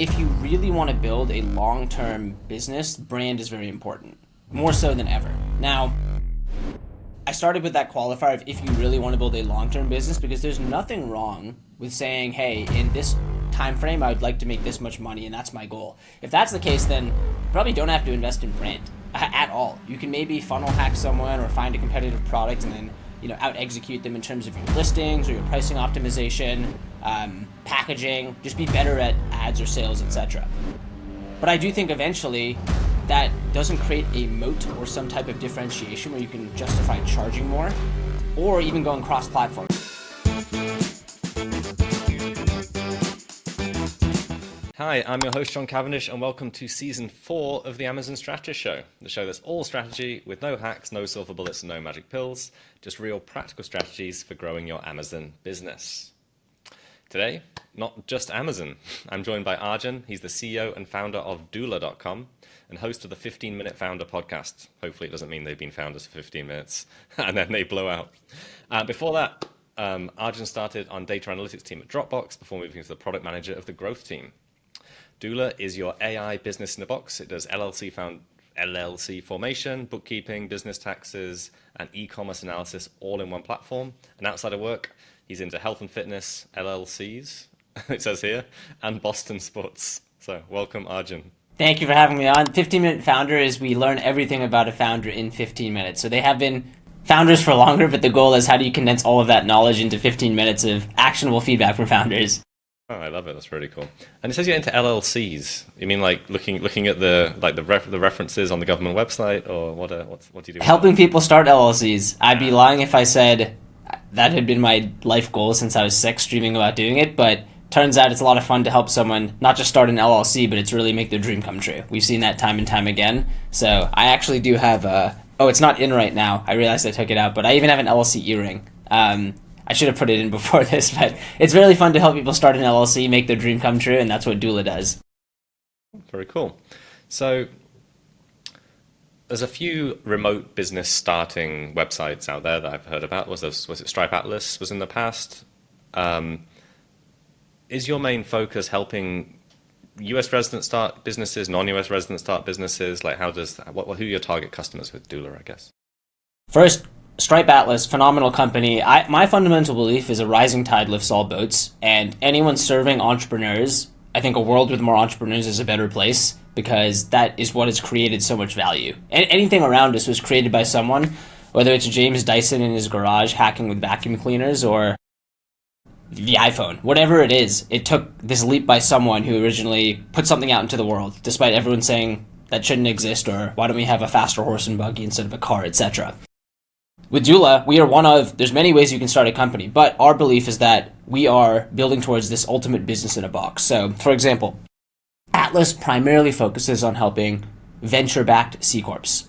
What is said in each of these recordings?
if you really want to build a long-term business, brand is very important, more so than ever. Now, I started with that qualifier of if you really want to build a long-term business, because there's nothing wrong with saying, hey, in this time frame, I would like to make this much money, and that's my goal. If that's the case, then you probably don't have to invest in brand at all. You can maybe funnel hack someone or find a competitive product and then out execute them in terms of your listings or your pricing optimization, packaging. Just be better at ads or sales, etc. But I do think eventually that doesn't create a moat or some type of differentiation where you can justify charging more or even going cross-platform. Hi, I'm your host, John Cavendish, and welcome to Season 4 of the Amazon Strategist Show, the show that's all strategy with no hacks, no silver bullets, and no magic pills, just real practical strategies for growing your Amazon business. Today, not just Amazon. I'm joined by Arjun. He's the CEO and founder of DOOLA.com and host of the 15-Minute Founder podcast. Hopefully it doesn't mean they've been founders for 15 minutes and then they blow out. Before that, Arjun started on data analytics team at Dropbox before moving to the product manager of the growth team. DOOLA is your AI business in a box. It does LLC formation, bookkeeping, business taxes, and e-commerce analysis all in one platform. And outside of work, he's into health and fitness, LLCs, it says here, and Boston sports. So welcome, Arjun. Thank you for having me on. 15-Minute Founder is we learn everything about a founder in 15 minutes. So they have been founders for longer, but the goal is how do you condense all of that knowledge into 15 minutes of actionable feedback from founders. Oh, I love it. That's really cool. And it says you're into LLCs. You mean like looking at the references on the government website, or what do you do? Helping people start LLCs. I'd be lying if I said that had been my life goal since I was 6, dreaming about doing it. But turns out it's a lot of fun to help someone not just start an LLC, but it's really make their dream come true. We've seen that time and time again. So I actually do have it's not in right now. I realized I took it out, but I even have an LLC earring. I should have put it in before this, but it's really fun to help people start an LLC, make their dream come true, and that's what DOOLA does. Very cool. So there's a few remote business starting websites out there that I've heard about. Was it Stripe Atlas was in the past? Is your main focus helping US residents start businesses, non-US residents start businesses? Like who are your target customers with DOOLA, I guess? First, Stripe Atlas, phenomenal company. My fundamental belief is a rising tide lifts all boats, and anyone serving entrepreneurs, I think a world with more entrepreneurs is a better place, because that is what has created so much value. And anything around us was created by someone, whether it's James Dyson in his garage hacking with vacuum cleaners or the iPhone, whatever it is, it took this leap by someone who originally put something out into the world, despite everyone saying that shouldn't exist, or why don't we have a faster horse and buggy instead of a car, etc. With DOOLA, we are there's many ways you can start a company, but our belief is that we are building towards this ultimate business in a box. So, for example, Atlas primarily focuses on helping venture-backed C Corps.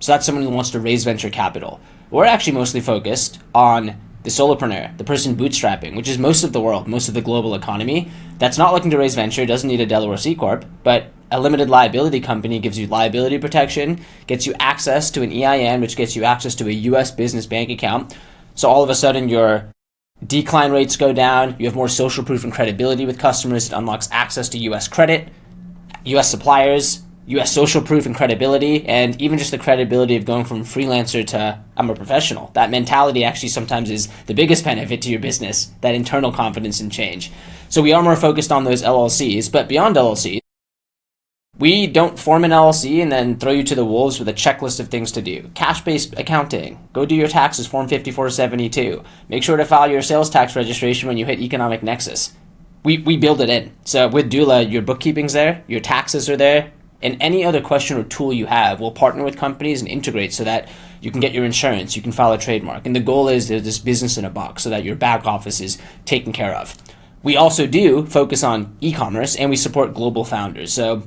So that's someone who wants to raise venture capital. We're actually mostly focused on the solopreneur, the person bootstrapping, which is most of the world, most of the global economy, that's not looking to raise venture, doesn't need a Delaware C Corp, but a limited liability company gives you liability protection, gets you access to an EIN, which gets you access to a US business bank account. So all of a sudden your decline rates go down, you have more social proof and credibility with customers, it unlocks access to US credit, US suppliers, US social proof and credibility, and even just the credibility of going from freelancer to I'm a professional. That mentality actually sometimes is the biggest benefit to your business, that internal confidence and change. So we are more focused on those LLCs, but beyond LLCs, we don't form an LLC and then throw you to the wolves with a checklist of things to do. Cash-based accounting. Go do your taxes, Form 5472. Make sure to file your sales tax registration when you hit economic nexus. We build it in. So with DOOLA, your bookkeeping's there, your taxes are there, and any other question or tool you have, we'll partner with companies and integrate so that you can get your insurance, you can file a trademark. And the goal is there's this business in a box so that your back office is taken care of. We also do focus on e-commerce, and we support global founders. So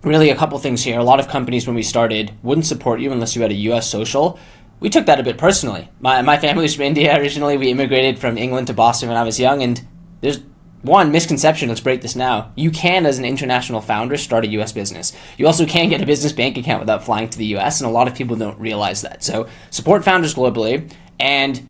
really a couple things here. A lot of companies when we started wouldn't support you unless you had a US social. We took that a bit personally. My family's from India originally. We immigrated from England to Boston when I was young, and there's one misconception, let's break this now. You can, as an international founder, start a US business. You also can get a business bank account without flying to the US, and a lot of people don't realize that. So support founders globally, and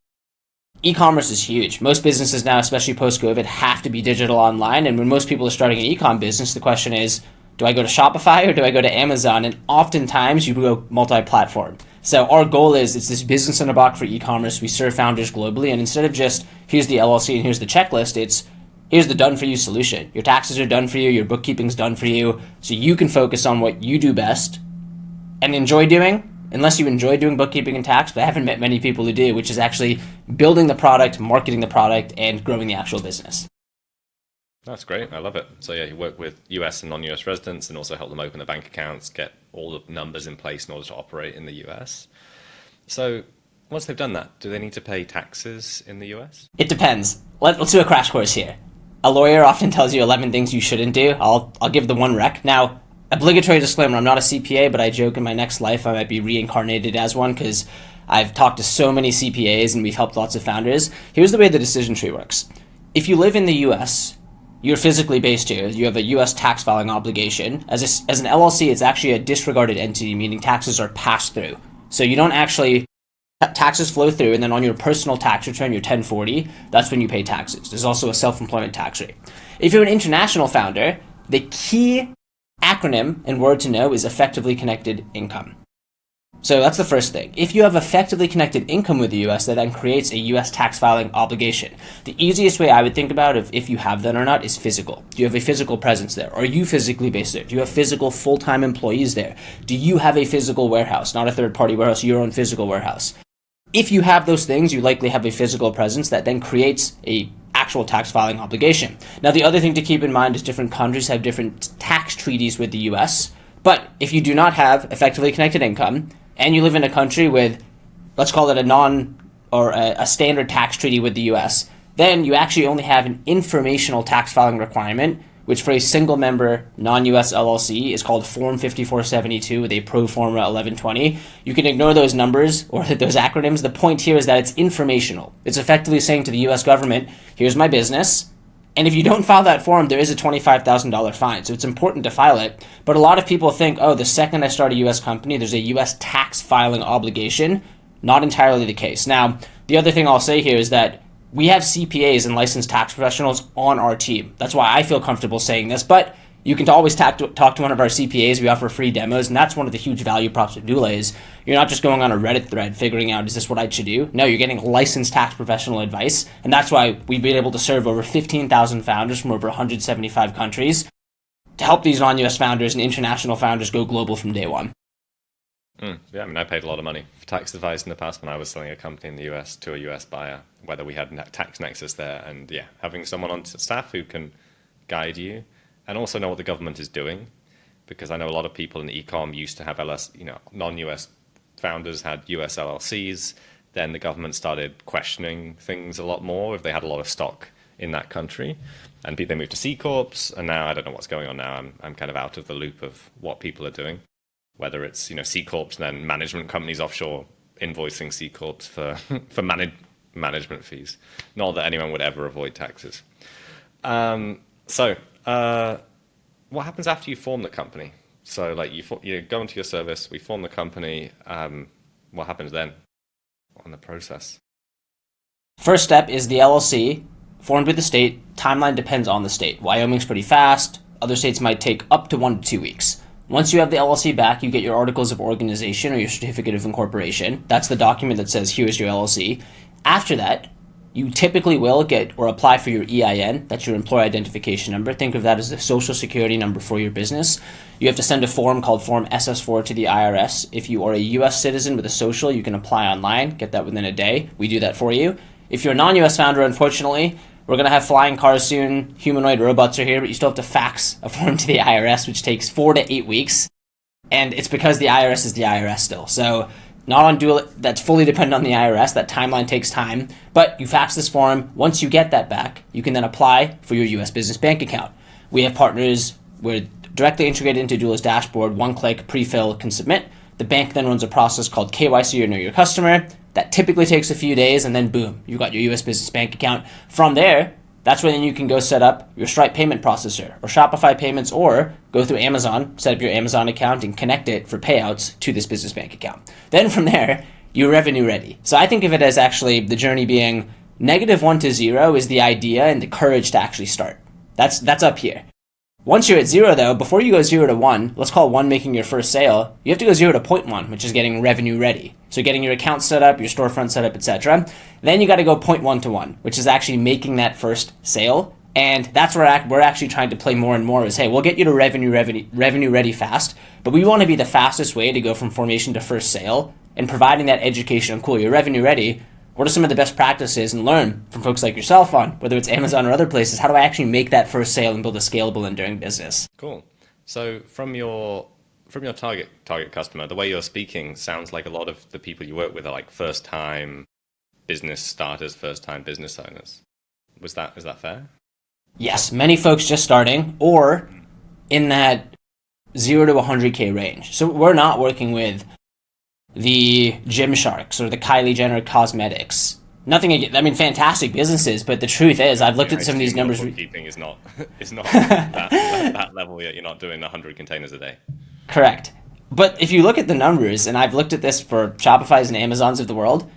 E-commerce is huge. Most businesses now, especially post-COVID, have to be digital online. And when most people are starting an e-com business, the question is, do I go to Shopify or do I go to Amazon? And oftentimes you go multi-platform. So our goal is, it's this business in a box for e-commerce. We serve founders globally. And instead of just, here's the LLC and here's the checklist, it's, here's the done for you solution. Your taxes are done for you. Your bookkeeping's done for you. So you can focus on what you do best and enjoy doing, unless you enjoy doing bookkeeping and tax, but I haven't met many people who do, which is actually building the product, marketing the product, and growing the actual business. That's great. I love it. So yeah, you work with US and non-US residents and also help them open their bank accounts, get all the numbers in place in order to operate in the US. So once they've done that, do they need to pay taxes in the US? It depends. Let's do a crash course here. A lawyer often tells you 11 things you shouldn't do. I'll give the one rec. Now, obligatory disclaimer, I'm not a CPA, but I joke in my next life I might be reincarnated as one because I've talked to so many CPAs and we've helped lots of founders. Here's the way the decision tree works. If you live in the US, you're physically based here. You have a US tax filing obligation. As an LLC, it's actually a disregarded entity, meaning taxes are passed through. So you don't actually, taxes flow through, and then on your personal tax return, your 1040, that's when you pay taxes. There's also a self-employment tax rate. If you're an international founder, the key acronym and word to know is effectively connected income. So that's the first thing. If you have effectively connected income with the US, that then creates a US tax filing obligation. The easiest way I would think about if you have that or not is physical. Do you have a physical presence there? Are you physically based there? Do you have physical full-time employees there? Do you have a physical warehouse, not a third-party warehouse, your own physical warehouse? If you have those things, you likely have a physical presence that then creates a actual tax filing obligation. Now, the other thing to keep in mind is different countries have different tax treaties with the US. But if you do not have effectively connected income and you live in a country with, let's call it a standard tax treaty with the US, then you actually only have an informational tax filing requirement, which for a single member non-US LLC is called Form 5472 with a pro forma 1120. You can ignore those numbers or those acronyms. The point here is that it's informational. It's effectively saying to the US government, here's my business. And if you don't file that form, there is a $25,000 fine. So it's important to file it. But a lot of people think, oh, the second I start a US company, there's a US tax filing obligation. Not entirely the case. Now, the other thing I'll say here is that we have CPAs and licensed tax professionals on our team. That's why I feel comfortable saying this, but you can always talk to one of our CPAs. We offer free demos, and that's one of the huge value props of DOOLA is you're not just going on a Reddit thread figuring out, is this what I should do? No, you're getting licensed tax professional advice, and that's why we've been able to serve over 15,000 founders from over 175 countries to help these non-US founders and international founders go global from day one. Yeah, I mean, I paid a lot of money for tax advice in the past when I was selling a company in the US to a US buyer, whether we had tax nexus there. And yeah, having someone on staff who can guide you and also know what the government is doing, because I know a lot of people in e-com used to have non-US founders had US LLCs. Then the government started questioning things a lot more if they had a lot of stock in that country. And they moved to C Corps, and now I don't know what's going on now. I'm kind of out of the loop of what people are doing. Whether it's C Corps and then management companies offshore invoicing C Corps for management fees. Not that anyone would ever avoid taxes. So what happens after you form the company? So like you go into your service, we form the company. What happens then on the process? First step is the LLC formed with the state. Timeline depends on the state. Wyoming's pretty fast. Other states might take up to 1 to 2 weeks. Once you have the LLC back, you get your articles of organization or your certificate of incorporation. That's the document that says, here's your LLC. After that, you typically will get or apply for your EIN. That's your employee identification number. Think of that as the social security number for your business. You have to send a form called Form SS4 to the IRS. If you are a US citizen with a social, you can apply online, get that within a day. We do that for you. If you're a non-US founder, unfortunately, we're going to have flying cars soon. Humanoid robots are here, but you still have to fax a form to the IRS, which takes 4 to 8 weeks. And it's because the IRS is the IRS still. So not on DOOLA, that's fully dependent on the IRS. That timeline takes time. But you fax this form. Once you get that back, you can then apply for your US business bank account. We have partners. We're directly integrated into DOOLA's dashboard. One click, pre-fill, can submit. The bank then runs a process called KYC or Know Your Customer. That typically takes a few days, and then boom, you got your US business bank account. From there, that's when you can go set up your Stripe payment processor or Shopify payments, or go through Amazon, set up your Amazon account and connect it for payouts to this business bank account. Then from there, you're revenue ready. So I think of it as actually the journey being -1 to 0 is the idea and the courage to actually start. That's up here. Once you're at 0 though, before you go 0 to 1, let's call 1 making your first sale, you have to go 0 to 0.1, which is getting revenue ready. So getting your account set up, your storefront set up, etc. Then you got to go 0.1 to 1, which is actually making that first sale. And that's where we're actually trying to play more and more is, hey, we'll get you to revenue ready fast, but we want to be the fastest way to go from formation to first sale, and providing that education of, cool, you're revenue ready. What are some of the best practices, and learn from folks like yourself on, whether it's Amazon or other places, how do I actually make that first sale and build a scalable, enduring business? Cool. So from your target customer, the way you're speaking sounds like a lot of the people you work with are like first-time business starters, first-time business owners. Is that fair? Yes, many folks just starting, or in that 0 to 100K range. So we're not working with the Gymsharks or the Kylie Jenner Cosmetics. Nothing against, I mean, fantastic businesses, but the truth is, I've looked at some of these numbers. Bookkeeping is not that level yet. You're not doing 100 containers a day. Correct. But if you look at the numbers, and I've looked at this for Shopify's and Amazons of the world,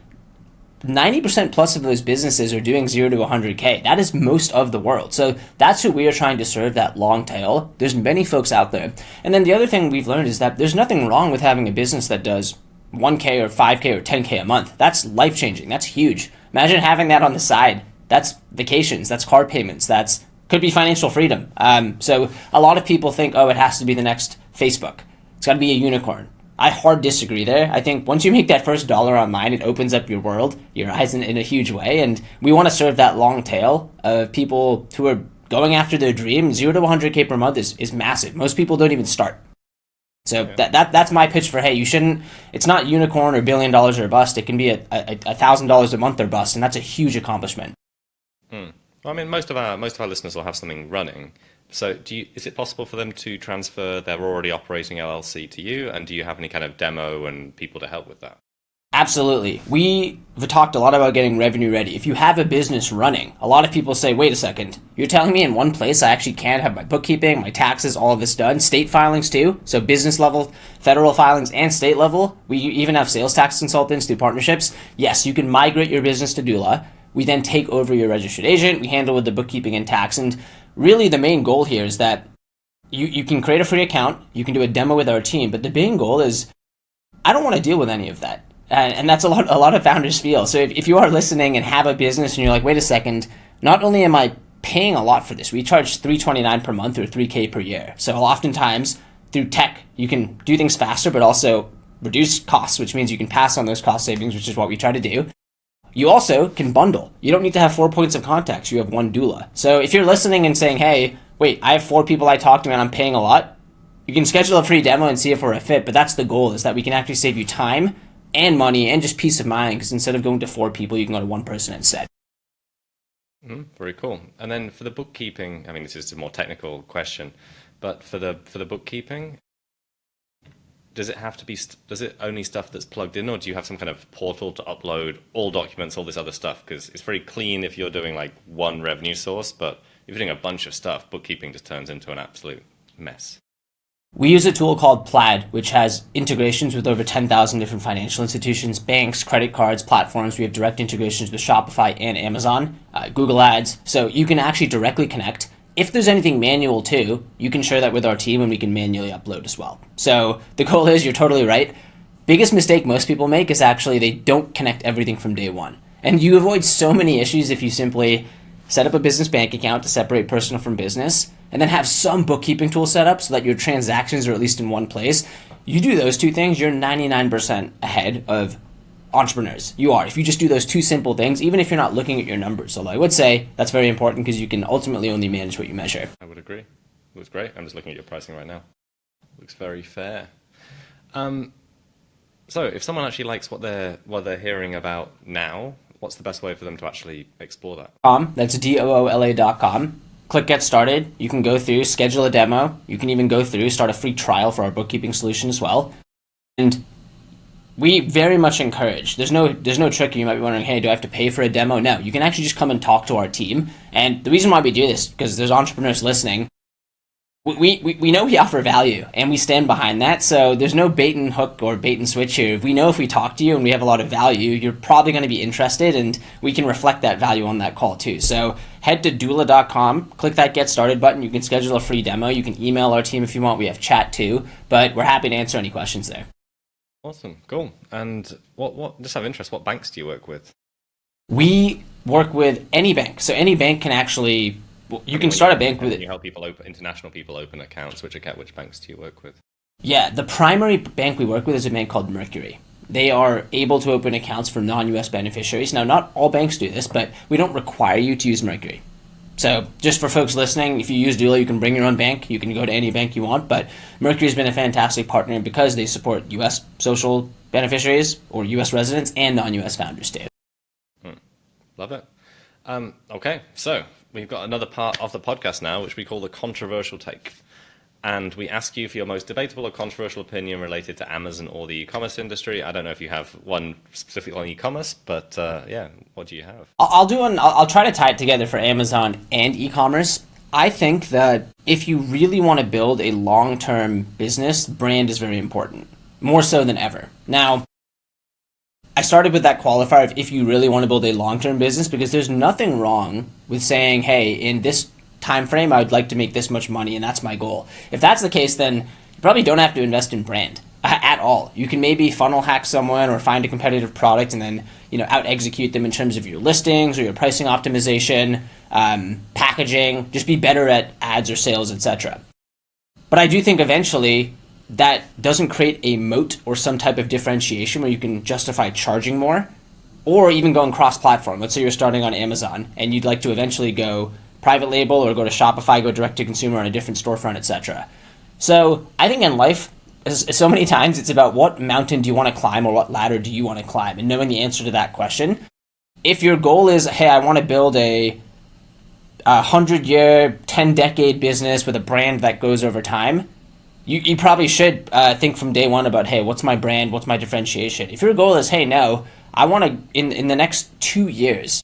90% plus of those businesses are doing 0 to 100K. That is most of the world. So that's who we are trying to serve, that long tail. There's many folks out there. And then the other thing we've learned is that there's nothing wrong with having a business that does 1K or 5K or 10K a month. That's life-changing. That's huge. Imagine having that on the side. That's vacations. That's car payments. That's could be financial freedom. So a lot of people think, oh, it has to be the next Facebook. It's got to be a unicorn. I hard disagree there. I think once you make that first dollar online, it opens up your world, your eyes in a huge way. And we want to serve that long tail of people who are going after their dream. 0 to 100K per month is massive. Most people don't even start. So that's my pitch for, hey, you shouldn't, it's not unicorn or $1 billion or bust. It can be $1,000 a month or bust. And that's a huge accomplishment. Well, I mean, most of our listeners will have something running. So is it possible for them to transfer their already operating LLC to you? And do you have any kind of demo and people to help with that? Absolutely. We've talked a lot about getting revenue ready. If you have a business running, a lot of people say, wait a second, you're telling me in one place I actually can have my bookkeeping, my taxes, all of this done, state filings too, so business level, federal filings, and state level. We even have sales tax consultants through partnerships. Yes, you can migrate your business to DOOLA. We then take over your registered agent. We handle with the bookkeeping and tax. And really the main goal here is that you can create a free account, you can do a demo with our team, but the main goal is I don't want to deal with any of that. And that's a lot of founders feel. So if you are listening and have a business and you're like, wait a second, not only am I paying a lot for this, we charge $329 per month or $3K per year. So oftentimes through tech, you can do things faster, but also reduce costs, which means you can pass on those cost savings, which is what we try to do. You also can bundle. You don't need to have 4 points of contact. You have one doula. So if you're listening and saying, hey, wait, I have 4 people I talk to and I'm paying a lot, you can schedule a free demo and see if we're a fit. But that's the goal, is that we can actually save you time and money and just peace of mind, because instead of going to 4 people, you can go to 1 person instead. Very cool. And then for the bookkeeping, I mean, this is a more technical question, but for the bookkeeping, does it only stuff that's plugged in, or do you have some kind of portal to upload all documents, all this other stuff? Because it's very clean if you're doing like one revenue source, but if you're doing a bunch of stuff, bookkeeping just turns into an absolute mess. We use a tool called Plaid, which has integrations with over 10,000 different financial institutions, banks, credit cards, platforms. We have direct integrations with Shopify and Amazon, Google Ads. So you can actually directly connect. If there's anything manual too, you can share that with our team and we can manually upload as well. So the goal is, you're totally right. Biggest mistake most people make is actually they don't connect everything from day one. And you avoid so many issues if you simply set up a business bank account to separate personal from business, and then have some bookkeeping tool set up so that your transactions are at least in one place. You do those 2 things, you're 99% ahead of entrepreneurs. You are. If you just do those 2 simple things, even if you're not looking at your numbers. Although I would say that's very important, because you can ultimately only manage what you measure. I would agree. Looks great. I'm just looking at your pricing right now. Looks very fair. So if someone actually likes what they're hearing about now, what's the best way for them to actually explore that? That's DOOLA.com. Click Get Started. You can go through, schedule a demo. You can even go through, start a free trial for our bookkeeping solution as well. And we very much encourage. There's no trick. You might be wondering, hey, do I have to pay for a demo? No, you can actually just come and talk to our team. And the reason why we do this, because there's entrepreneurs listening, we know we offer value and we stand behind that. So there's no bait and hook or bait and switch here. We know if we talk to you and we have a lot of value, you're probably going to be interested, and we can reflect that value on that call too. So head to DOOLA.com, click that get started button. You can schedule a free demo. You can email our team if you want. We have chat too, but we're happy to answer any questions there. Awesome. Cool. And what just out of interest, what banks do you work with? We work with any bank. So any bank can actually, you can start a bank with it. You help people international people open accounts. Which banks do you work with? Yeah, the primary bank we work with is a bank called Mercury. They are able to open accounts for non-US beneficiaries. Now, not all banks do this, but we don't require you to use Mercury. So just for folks listening, if you use DOOLA, you can bring your own bank. You can go to any bank you want, but Mercury's been a fantastic partner because they support US social beneficiaries or US residents and non-US founders too. Love it. Okay, so we've got another part of the podcast now, which we call the controversial take. And we ask you for your most debatable or controversial opinion related to Amazon or the e-commerce industry. I don't know if you have one specifically on e-commerce, but yeah, what do you have? I'll try to tie it together for Amazon and e-commerce. I think that if you really want to build a long-term business, brand is very important, more so than ever. Now, I started with that qualifier of if you really want to build a long-term business, because there's nothing wrong with saying, hey, in this time frame, I would like to make this much money, and that's my goal. If that's the case, then you probably don't have to invest in brand at all. You can maybe funnel hack someone or find a competitive product and then out execute them in terms of your listings or your pricing optimization, packaging. Just be better at ads or sales, etc. But I do think eventually that doesn't create a moat or some type of differentiation where you can justify charging more, or even going cross-platform. Let's say you're starting on Amazon and you'd like to eventually go private label or go to Shopify, go direct to consumer on a different storefront, etc. So I think in life, so many times it's about what mountain do you want to climb or what ladder do you want to climb, and knowing the answer to that question. If your goal is, hey, I want to build a 100-year, 10-decade business with a brand that goes over time, you probably should think from day one about, hey, what's my brand? What's my differentiation? If your goal is, hey, no, I want to, in the next 2 years,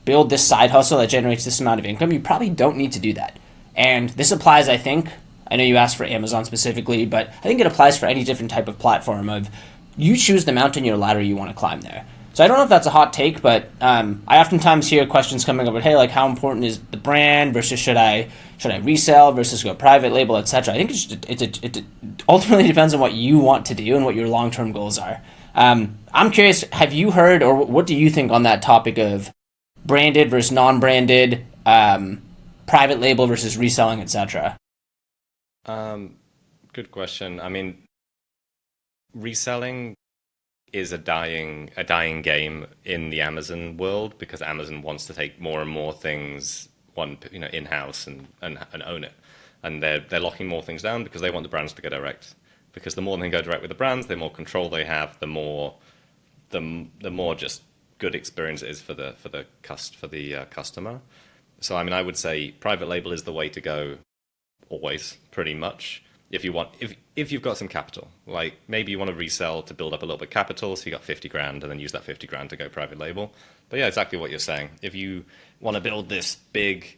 build this side hustle that generates this amount of income, you probably don't need to do that. And this applies, I think, I know you asked for Amazon specifically, but I think it applies for any different type of platform of you choose the mountain or ladder you want to climb there. So I don't know if that's a hot take, but I oftentimes hear questions coming up with, hey, like how important is the brand versus should I resell versus go private label, etc. I think it ultimately depends on what you want to do and what your long-term goals are. I'm curious, have you heard, or what do you think on that topic of branded versus non-branded, private label versus reselling, etc.? Good question. I mean, reselling is a dying game in the Amazon world because Amazon wants to take more and more things in-house and own it, and they're locking more things down because they want the brands to go direct. Because the more they go direct with the brands, the more control they have, the more just good experience it is for the customer. So I mean, I would say private label is the way to go, always, pretty much. If you've got some capital, like maybe you want to resell to build up a little bit of capital, so you got 50 grand, and then use that 50 grand to go private label. But yeah, exactly what you're saying. If you want to build this big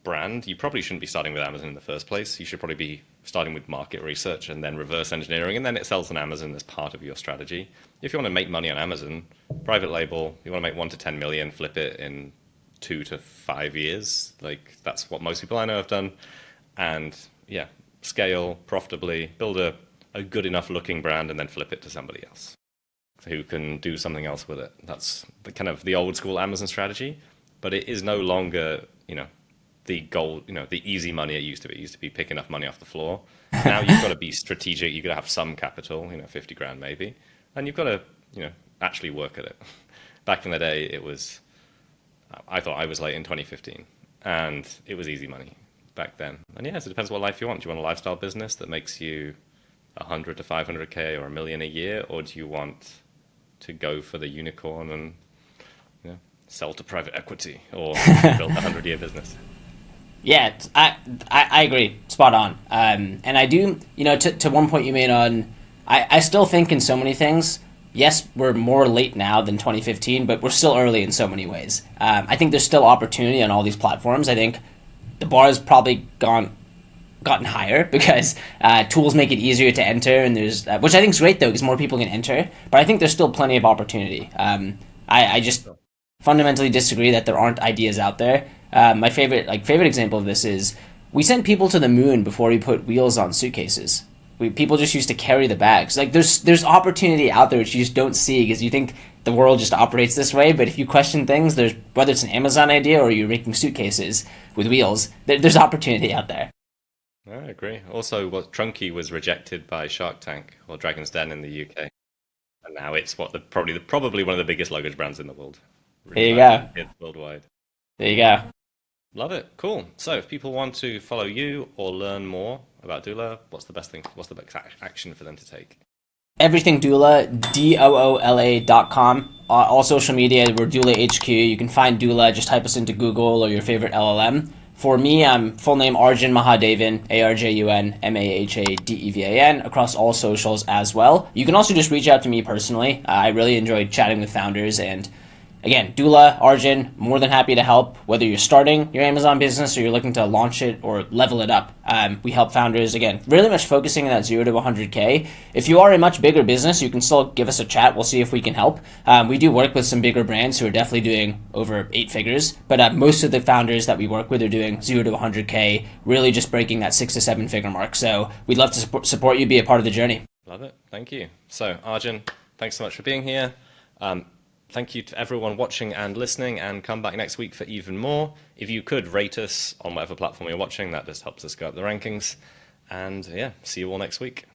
brand, you probably shouldn't be starting with Amazon in the first place. You should probably be starting with market research and then reverse engineering, and then it sells on Amazon as part of your strategy. If you want to make money on Amazon, private label, you want to make 1 to 10 million, flip it in 2 to 5 years. Like that's what most people I know have done. And yeah, scale profitably, build a good enough looking brand, and then flip it to somebody else who can do something else with it. That's the kind of the old school Amazon strategy, but it is no longer, the goal, the easy money it used to be. It used to be pick enough money off the floor. Now you've got to be strategic. You've got to have some capital, 50 grand maybe, and you've got to, actually work at it. Back in the day, I thought I was late in 2015, and it was easy money back then. And yes, it depends what life you want. Do you want a lifestyle business that makes you 100 to 500K or $1 million a year, or do you want to go for the unicorn and sell to private equity or build a 100-year business? Yeah, I agree, spot on. And I do, to one point you made on, I still think in so many things, yes, we're more late now than 2015, but we're still early in so many ways. I think there's still opportunity on all these platforms. I think the bar has probably gone gotten higher because tools make it easier to enter, and there's which I think is great though because more people can enter. But I think there's still plenty of opportunity. I just fundamentally disagree that there aren't ideas out there. My favorite example of this is we sent people to the moon before we put wheels on suitcases. People just used to carry the bags. Like there's opportunity out there which you just don't see because you think the world just operates this way. But if you question things, there's whether it's an Amazon idea or you're making suitcases with wheels, there's opportunity out there. I agree. Also, Trunky was rejected by Shark Tank or Dragon's Den in the UK, and now it's probably one of the biggest luggage brands in the world. There you go. Worldwide. There you go. Love it. Cool. So if people want to follow you or learn more about Doola, what's the best action for them to take? Everything Doola, DOOLA.com. All social media, we're Doola HQ. You can find Doola, just type us into Google or your favorite LLM. For me, I'm full name Arjun Mahadevan, Arjun Mahadevan, across all socials as well. You can also just reach out to me personally. I really enjoyed chatting with founders, and again, Doola, Arjun, more than happy to help, whether you're starting your Amazon business or you're looking to launch it or level it up. We help founders, again, really much focusing on that 0 to 100K. If you are a much bigger business, you can still give us a chat. We'll see if we can help. We do work with some bigger brands who are definitely doing over 8 figures, but most of the founders that we work with are doing 0 to 100K, really just breaking that 6 to 7 figure mark. So we'd love to support you, be a part of the journey. Love it. Thank you. So Arjun, thanks so much for being here. Thank you to everyone watching and listening, and come back next week for even more. If you could rate us on whatever platform you're watching, that just helps us go up the rankings. And yeah, see you all next week.